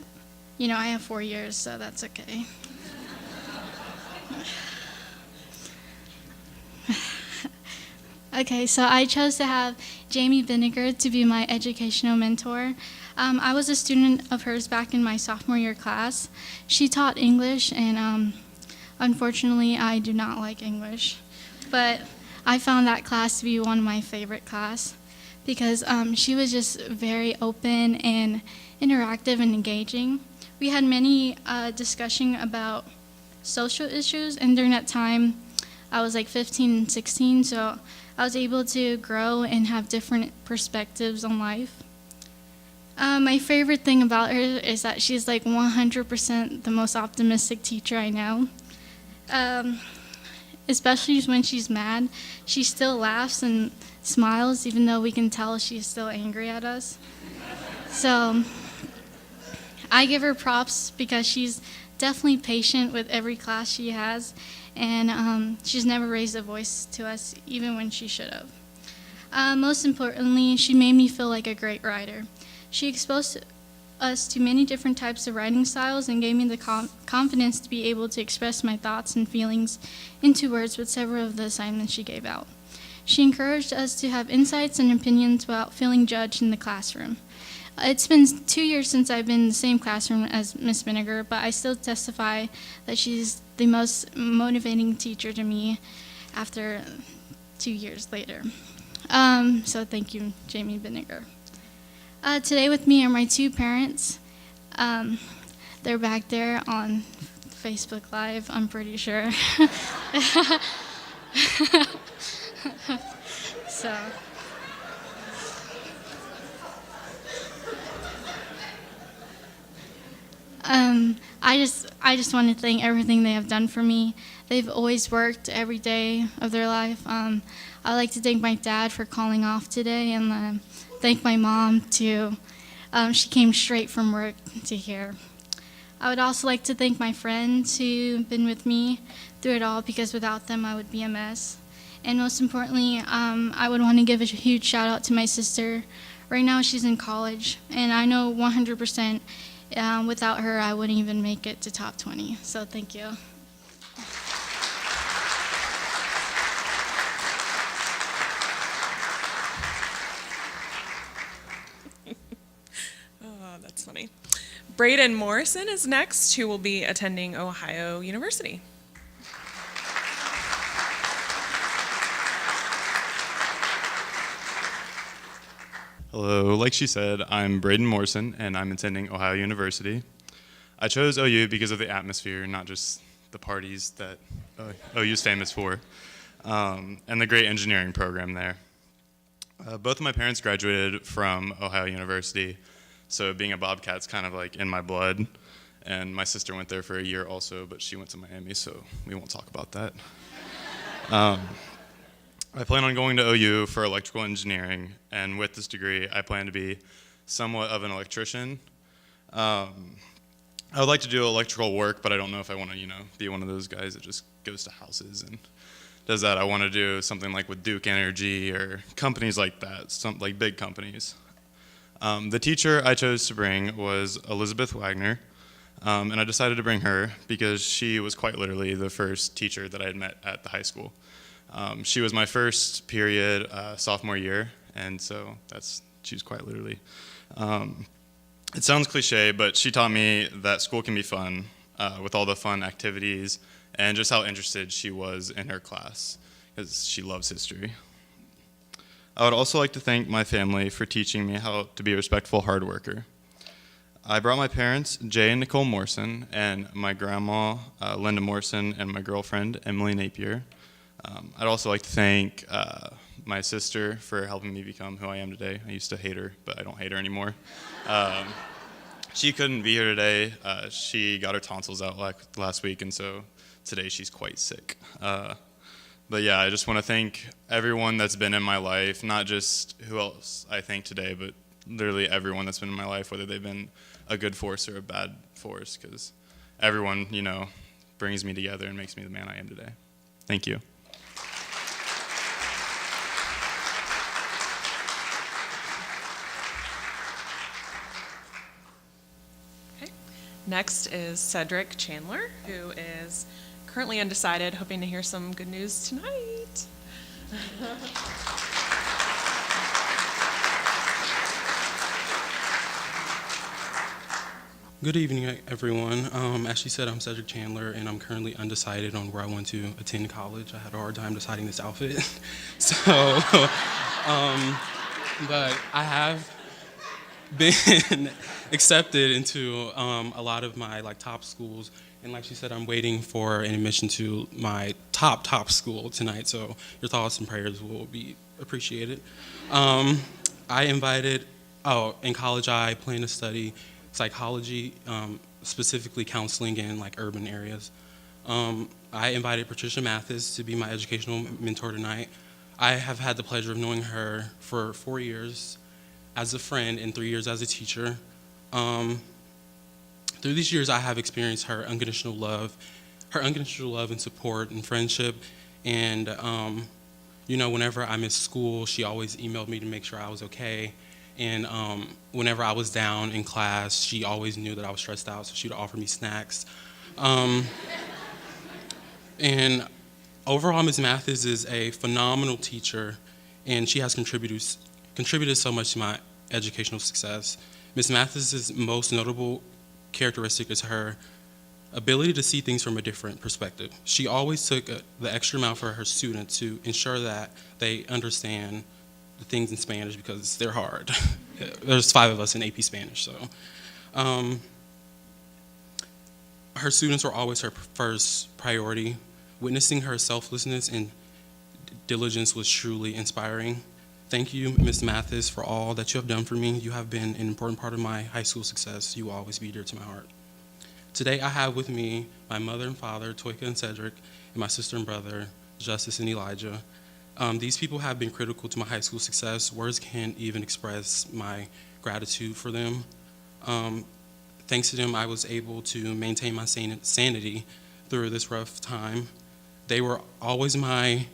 S15: I have 4 years, so that's okay. Okay, so I chose to have Jamie Vinegar to be my educational mentor. I was a student of hers back in my sophomore year class. She taught English, and unfortunately, I do not like English. But I found that class to be one of my favorite class because she was just very open and interactive and engaging. We had many discussion about social issues, and during that time, I was like 15 and 16, so I was able to grow and have different perspectives on life. My favorite thing about her is that she's like 100% the most optimistic teacher I know. Especially when she's mad, she still laughs and smiles even though we can tell she's still angry at us. So I give her props because she's definitely patient with every class she has, and she's never raised a voice to us even when she should have. Most importantly, she made me feel like a great writer. She exposed us to many different types of writing styles and gave me the confidence to be able to express my thoughts and feelings into words with several of the assignments she gave out. She encouraged us to have insights and opinions without feeling judged in the classroom. It's been 2 years since I've been in the same classroom as Miss Vinegar, but I still testify that she's the most motivating teacher to me after 2 years later. So thank you, Jamie Vinegar. Today with me are my two parents. They're back there on Facebook Live, I'm pretty sure. So. I just want to thank everything they have done for me. They've always worked every day of their life. I'd like to thank my dad for calling off today, and thank my mom too. She came straight from work to here. I would also like to thank my friends who've been with me through it all, because without them I would be a mess. And most importantly, I would want to give a huge shout out to my sister. Right now she's in college, and I know 100% without her I wouldn't even make it to top 20. So thank you.
S2: Oh, that's funny. Braden Morrison is next, who will be attending Ohio University.
S16: Hello, like she said, I'm Braden Morrison, and I'm attending Ohio University. I chose OU because of the atmosphere, not just the parties that OU is famous for, and the great engineering program there. Both of my parents graduated from Ohio University, so being a Bobcat's kind of like in my blood, and my sister went there for a year also, but she went to Miami, so we won't talk about that. I plan on going to OU for electrical engineering, and with this degree, I plan to be somewhat of an electrician. I would like to do electrical work, but I don't know if I want to, be one of those guys that just goes to houses and does that. I want to do something like with Duke Energy or companies like that, like big companies. The teacher I chose to bring was Elizabeth Wagner, and I decided to bring her because she was quite literally the first teacher that I had met at the high school. She was my first period sophomore year, and so she was quite literally. It sounds cliche, but she taught me that school can be fun with all the fun activities and just how interested she was in her class, because she loves history. I would also like to thank my family for teaching me how to be a respectful hard worker. I brought my parents, Jay and Nicole Morrison, and my grandma, Linda Morrison, and my girlfriend, Emily Napier. I'd also like to thank my sister for helping me become who I am today. I used to hate her, but I don't hate her anymore. She couldn't be here today. She got her tonsils out last week, and so today she's quite sick. But yeah, I just want to thank everyone that's been in my life, not just who else I thank today, but literally everyone that's been in my life, whether they've been a good force or a bad force, because everyone, brings me together and makes me the man I am today. Thank you.
S2: Next is Cedric Chandler, who is currently undecided, hoping to hear some good news tonight.
S17: Good evening, everyone. As she said, I'm Cedric Chandler, and I'm currently undecided on where I want to attend college. I had a hard time deciding this outfit. But I have been accepted into a lot of my top schools, and like she said, I'm waiting for an admission to my top school tonight, so your thoughts and prayers will be appreciated. In college I plan to study psychology, specifically counseling in urban areas. I invited Patricia Mathis to be my educational mentor tonight. I have had the pleasure of knowing her for 4 years as a friend and 3 years as a teacher. Through these years, I have experienced her unconditional love and support and friendship. And, whenever I missed school, she always emailed me to make sure I was okay. And whenever I was down in class, she always knew that I was stressed out, so she would offer me snacks. And overall, Ms. Mathis is a phenomenal teacher, and she has contributed so much to my educational success. Ms. Mathis's most notable characteristic is her ability to see things from a different perspective. She always took the extra mile for her students to ensure that they understand the things in Spanish because they're hard. There's 5 of us in AP Spanish, so. Her students were always her first priority. Witnessing her selflessness and diligence was truly inspiring. Thank you, Ms. Mathis, for all that you have done for me. You have been an important part of my high school success. You will always be dear to my heart. Today I have with me my mother and father, Toyka and Cedric, and my sister and brother, Justice and Elijah. These people have been critical to my high school success. Words can't even express my gratitude for them. Thanks to them, I was able to maintain my sanity through this rough time. They were always my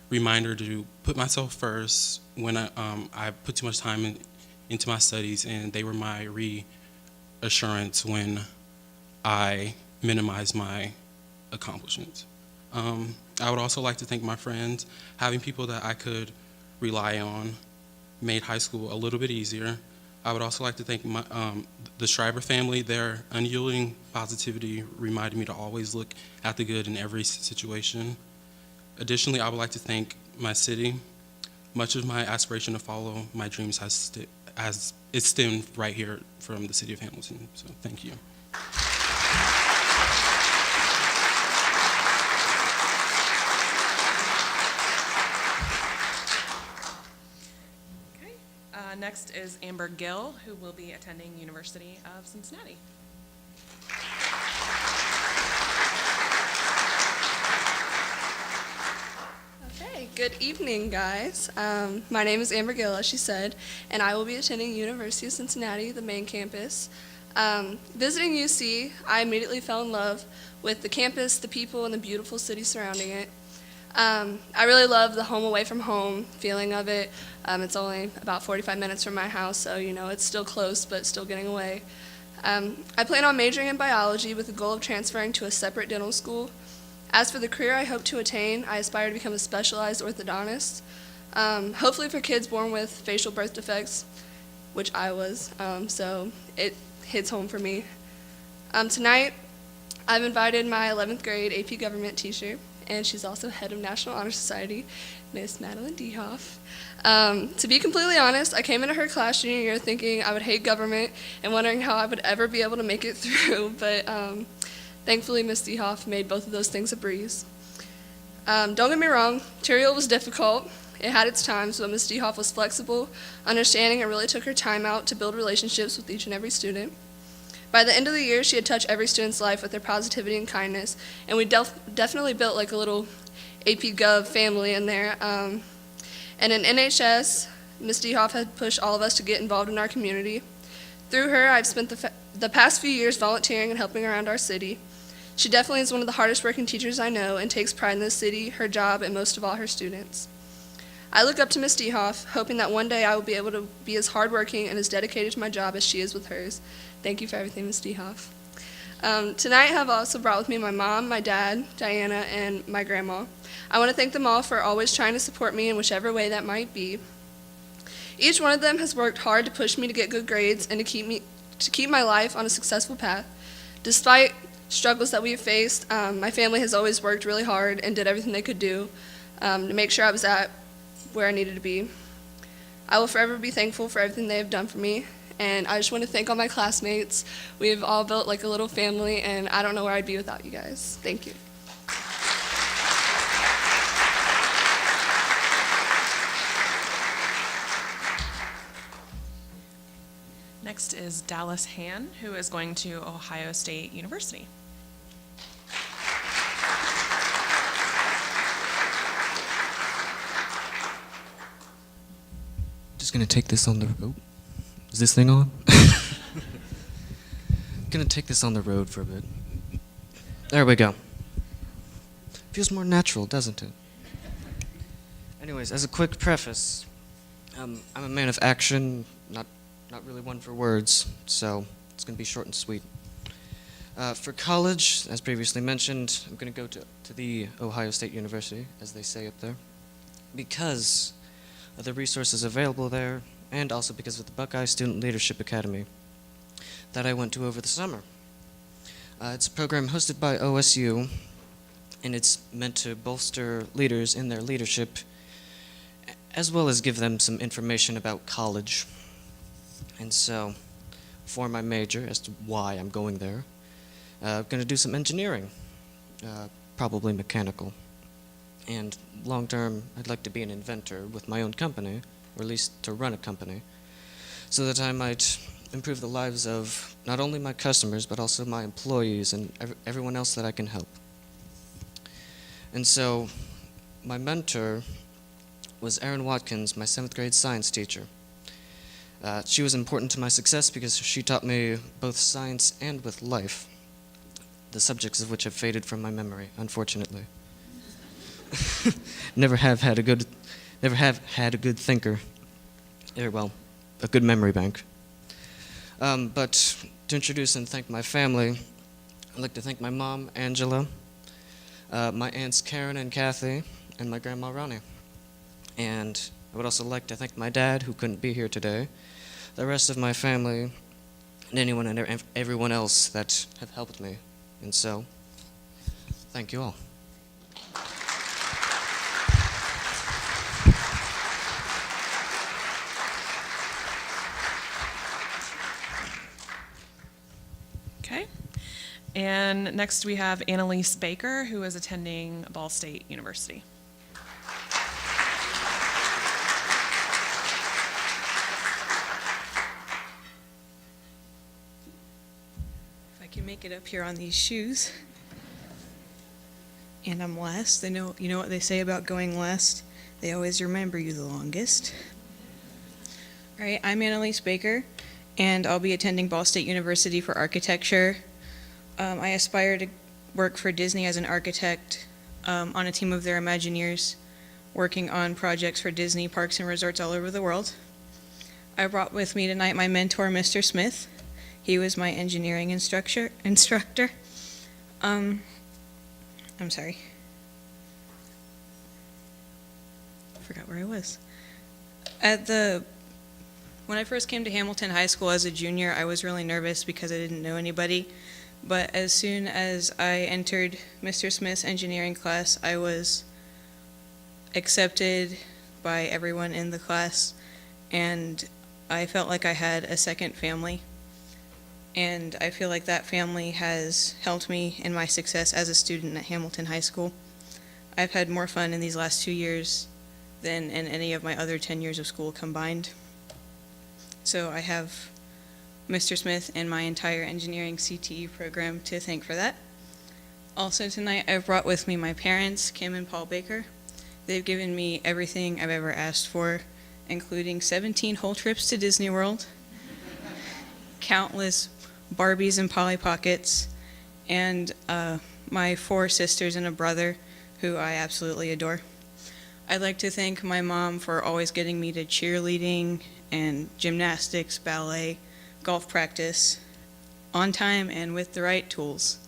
S17: reminder to put myself first when I put too much time into my studies, and they were my reassurance when I minimized my accomplishments. I would also like to thank my friends. Having people that I could rely on made high school a little bit easier. I would also like to thank the Schreiber family. Their unyielding positivity reminded me to always look at the good in every situation. Additionally, I would like to thank my city. Much of my aspiration to follow my dreams has stemmed right here from the city of Hamilton. So thank you.
S2: Next is Amber Gill, who will be attending University of Cincinnati.
S18: Okay, good evening, guys. My name is Amber Gill, as she said, and I will be attending University of Cincinnati, the main campus. Visiting UC, I immediately fell in love with the campus, the people, and the beautiful city surrounding it. I really love the home away from home feeling of it. It's only about 45 minutes from my house, so it's still close, but still getting away. I plan on majoring in biology with the goal of transferring to a separate dental school. As for the career I hope to attain, I aspire to become a specialized orthodontist, hopefully for kids born with facial birth defects, which I was, so it hits home for me. Tonight, I've invited my 11th grade AP Government teacher, and she's also head of National Honor Society, Miss Madeline Dehoff. To be completely honest, I came into her class junior year thinking I would hate government and wondering how I would ever be able to make it through, but thankfully Miss Dehoff made both of those things a breeze. Don't get me wrong, material was difficult. It had its times, but Miss Dehoff was flexible, understanding, and really took her time out to build relationships with each and every student. By the end of the year, she had touched every student's life with her positivity and kindness, and we definitely built like a little AP Gov family in there. And in NHS, Ms. Dehoff had pushed all of us to get involved in our community. Through her, I've spent the past few years volunteering and helping around our city. She definitely is one of the hardest working teachers I know and takes pride in the city, her job, and most of all, her students. I look up to Ms. Dehoff, hoping that one day I will be able to be as hardworking and as dedicated to my job as she is with hers. Thank you for everything, Ms. Dehoff. Tonight I have also brought with me my mom, my dad, Diana, and my grandma. I want to thank them all for always trying to support me in whichever way that might be. Each one of them has worked hard to push me to get good grades and to keep my life on a successful path. Despite struggles that we have faced, my family has always worked really hard and did everything they could do to make sure I was at where I needed to be. I will forever be thankful for everything they have done for me, and I just want to thank all my classmates. We've all built like a little family, and I don't know where I'd be without you guys. Thank you.
S2: Next is Dallas Han, who is going to Ohio State University.
S19: Just gonna take this on the road. Is this thing on? Gonna take this on the road for a bit. There we go. Feels more natural, doesn't it? Anyways, as a quick preface, I'm a man of action, not really one for words, so it's gonna be short and sweet. For college, as previously mentioned, I'm gonna go to the Ohio State University, as they say up there, because of the resources available there, and also because of the Buckeye Student Leadership Academy that I went to over the summer. It's a program hosted by OSU, and it's meant to bolster leaders in their leadership, as well as give them some information about college. And so, for my major, as to why I'm going there, I'm going to do some engineering, probably mechanical. And long term, I'd like to be an inventor with my own company, or at least to run a company, so that I might improve the lives of not only my customers, but also my employees and everyone else that I can help. And so, my mentor was Erin Watkins, my 7th grade science teacher. She was important to my success because she taught me both science and with life, the subjects of which have faded from my memory, unfortunately. Never have had a good thinker, well, a good memory bank. But to introduce and thank my family, I'd like to thank my mom, Angela, my aunts Karen and Kathy, and my grandma Ronnie. And I would also like to thank my dad, who couldn't be here today, the rest of my family, and anyone and everyone else that have helped me. And so, thank you all.
S2: Okay. And next we have Annalise Baker, who is attending Ball State University.
S20: If I can make it up here on these shoes. And I'm last. You know what they say about going last? They always remember you the longest. All right, I'm Annalise Baker, and I'll be attending Ball State University for architecture. I aspire to work for Disney as an architect on a team of their Imagineers, working on projects for Disney parks and resorts all over the world. I brought with me tonight my mentor, Mr. Smith. He was my engineering instructor. I'm sorry. I forgot where I was. When I first came to Hamilton High School as a junior, I was really nervous because I didn't know anybody. But as soon as I entered Mr. Smith's engineering class, I was accepted by everyone in the class, and I felt like I had a second family. And I feel like that family has helped me in my success as a student at Hamilton High School. I've had more fun in these last 2 years than in any of my other 10 years of school combined. So I have Mr. Smith and my entire engineering CTE program to thank for that. Also tonight, I've brought with me my parents, Kim and Paul Baker. They've given me everything I've ever asked for, including 17 whole trips to Disney World, countless Barbies and Polly Pockets, and my 4 sisters and a brother who I absolutely adore. I'd like to thank my mom for always getting me to cheerleading and gymnastics, ballet, golf practice, on time and with the right tools.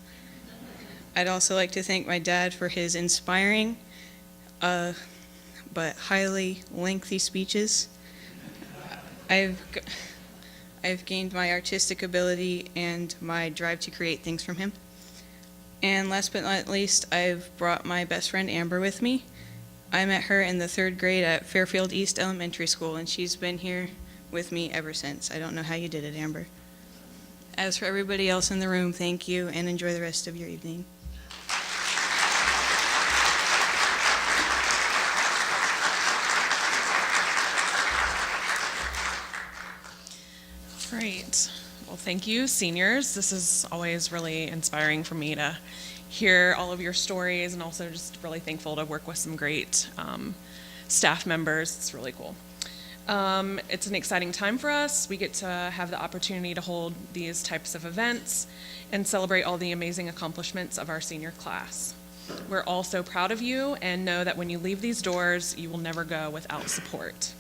S20: I'd also like to thank my dad for his inspiring but highly lengthy speeches. I've gained my artistic ability and my drive to create things from him. And last but not least, I've brought my best friend Amber with me. I met her in the 3rd grade at Fairfield East Elementary School, and she's been here with me ever since. I don't know how you did it, Amber. As for everybody else in the room, thank you, and enjoy the rest of your evening.
S2: Great. Well, thank you, seniors. This is always really inspiring for me to hear all of your stories, and also just really thankful to work with some great staff members. It's really cool. It's an exciting time for us. We get to have the opportunity to hold these types of events and celebrate all the amazing accomplishments of our senior class. We're all so proud of you and know that when you leave these doors, you will never go without support.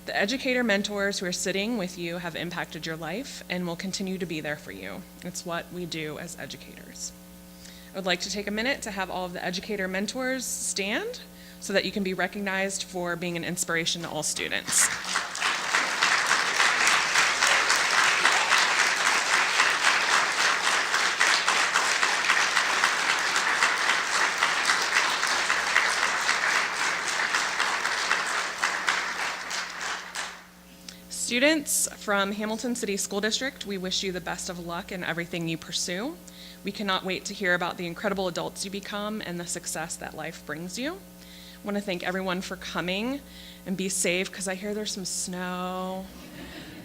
S2: The educator mentors who are sitting with you have impacted your life and will continue to be there for you. It's what we do as educators. I would like to take a minute to have all of the educator mentors stand so that you can be recognized for being an inspiration to all students. Students from Hamilton City School District, we wish you the best of luck in everything you pursue. We cannot wait to hear about the incredible adults you become and the success that life brings you. I want to thank everyone for coming, and be safe because I hear there's some snow.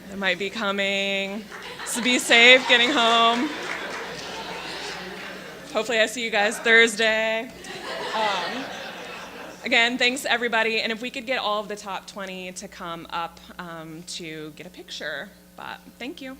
S2: that might be coming. So be safe getting home. Hopefully I see you guys Thursday. Again, thanks everybody. And if we could get all of the top 20 to come up to get a picture. But thank you.